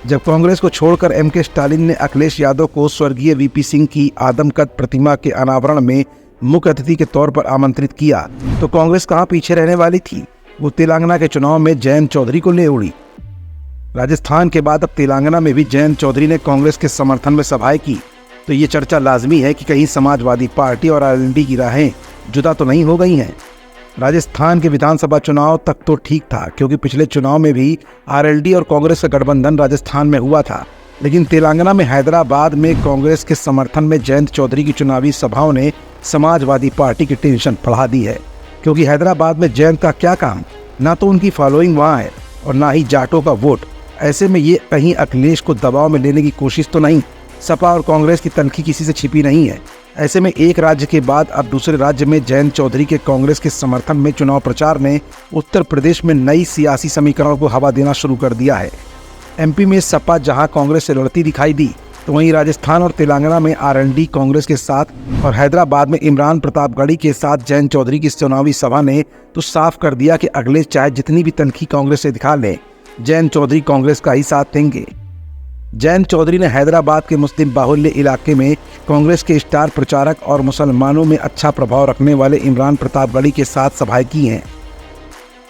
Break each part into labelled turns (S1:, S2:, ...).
S1: जब कांग्रेस को छोड़कर एम.के. स्टालिन ने अखिलेश यादव को स्वर्गीय वी.पी. सिंह की आदमकद प्रतिमा के अनावरण में मुख्य अतिथि के तौर पर आमंत्रित किया तो कांग्रेस कहां पीछे रहने वाली थी। वो तेलंगाना के चुनाव में जयंत चौधरी को ले उड़ी। राजस्थान के बाद अब तेलंगाना में भी जयंत चौधरी ने कांग्रेस के समर्थन में सभाएं की तो ये चर्चा लाजमी है कि कहीं समाजवादी पार्टी और आरएलडी की राहें जुदा तो नहीं हो गई हैं। राजस्थान के विधानसभा चुनाव तक तो ठीक था, क्योंकि पिछले चुनाव में भी आरएलडी और कांग्रेस का गठबंधन राजस्थान में हुआ था। लेकिन तेलंगाना में हैदराबाद में कांग्रेस के समर्थन में जयंत चौधरी की चुनावी सभाओं ने समाजवादी पार्टी की टेंशन बढ़ा दी है, क्योंकि हैदराबाद में जयंत का क्या काम, ना तो उनकी फॉलोइंग वहाँ है और ना ही जाटों का वोट। ऐसे में ये कहीं अखिलेश को दबाव में लेने की कोशिश तो नहीं। सपा और कांग्रेस की तनखी किसी से छिपी नहीं है। ऐसे में एक राज्य के बाद अब दूसरे राज्य में जयंत चौधरी के कांग्रेस के समर्थन में चुनाव प्रचार ने उत्तर प्रदेश में नई सियासी समीकरणों को हवा देना शुरू कर दिया है। एमपी में सपा जहां कांग्रेस से लड़ती दिखाई दी तो वहीं राजस्थान और तेलंगाना में आरएलडी कांग्रेस के साथ और हैदराबाद में इमरान प्रतापगढ़ी के साथ जयंत चौधरी की चुनावी सभा ने तो साफ कर दिया कि अखिलेश चाहे जितनी भी तनखी कांग्रेस से दिखा ले, जयंत चौधरी कांग्रेस का ही साथ देंगे। जयंत चौधरी ने हैदराबाद के मुस्लिम बाहुल्य इलाके में कांग्रेस के स्टार प्रचारक और मुसलमानों में अच्छा प्रभाव रखने वाले इमरान प्रतापगढ़ी के साथ सभाएं की हैं।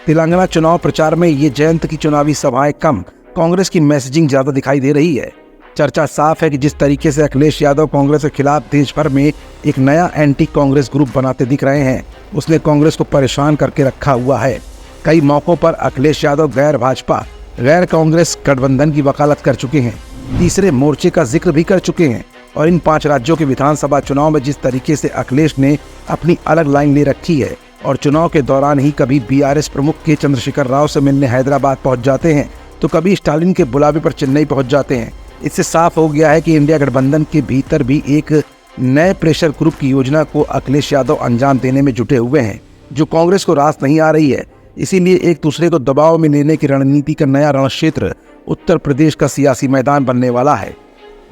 S1: तेलंगाना चुनाव प्रचार में ये जयंत की चुनावी सभाएं कम, कांग्रेस की मैसेजिंग ज्यादा दिखाई दे रही है। चर्चा साफ है कि जिस तरीके से अखिलेश यादव कांग्रेस के खिलाफ देश भर में एक नया एंटी कांग्रेस ग्रुप बनाते दिख रहे हैं, उसने कांग्रेस को परेशान करके रखा हुआ है। कई मौकों पर अखिलेश यादव गैर भाजपा गैर कांग्रेस गठबंधन की वकालत कर चुके हैं, तीसरे मोर्चे का जिक्र भी कर चुके हैं और इन 5 राज्यों के विधानसभा चुनाव में जिस तरीके से अखिलेश ने अपनी अलग लाइन ले रखी है और चुनाव के दौरान ही कभी बीआरएस प्रमुख के चंद्रशेखर राव से मिलने हैदराबाद पहुंच जाते हैं तो कभी स्टालिन के बुलावे पर चेन्नई पहुंच जाते हैं, इससे साफ हो गया है कि इंडिया गठबंधन के भीतर भी एक नए प्रेशर ग्रुप की योजना को अखिलेश यादव अंजाम देने में जुटे हुए हैं, जो कांग्रेस को रास नहीं आ रही है। इसीलिए एक दूसरे को दबाव में लेने की रणनीति का नया रण क्षेत्र उत्तर प्रदेश का सियासी मैदान बनने वाला है।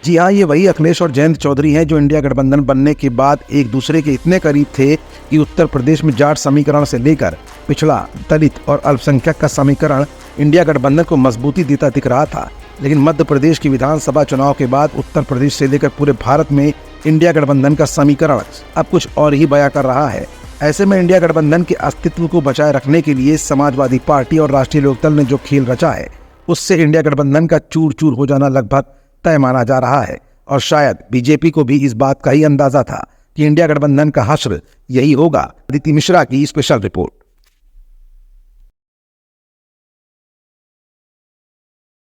S1: जी हाँ, ये वही अखिलेश और जयंत चौधरी हैं जो इंडिया गठबंधन बनने के बाद एक दूसरे के इतने करीब थे कि उत्तर प्रदेश में जाट समीकरण से लेकर पिछड़ा, दलित और अल्पसंख्यक का समीकरण इंडिया गठबंधन को मजबूती देता दिख रहा था। लेकिन मध्य प्रदेश की विधानसभा चुनाव के बाद उत्तर प्रदेश से लेकर पूरे भारत में इंडिया गठबंधन का समीकरण अब कुछ और ही बयां कर रहा है। ऐसे में इंडिया गठबंधन के अस्तित्व को बचाए रखने के लिए समाजवादी पार्टी और राष्ट्रीय लोकदल ने जो खेल रचा है, उससे इंडिया गठबंधन का चूर चूर हो जाना लगभग तय माना जा रहा है। और शायद बीजेपी को भी इस बात का ही अंदाजा था कि इंडिया गठबंधन का हश्र यही होगा। अदिति मिश्रा की स्पेशल रिपोर्ट।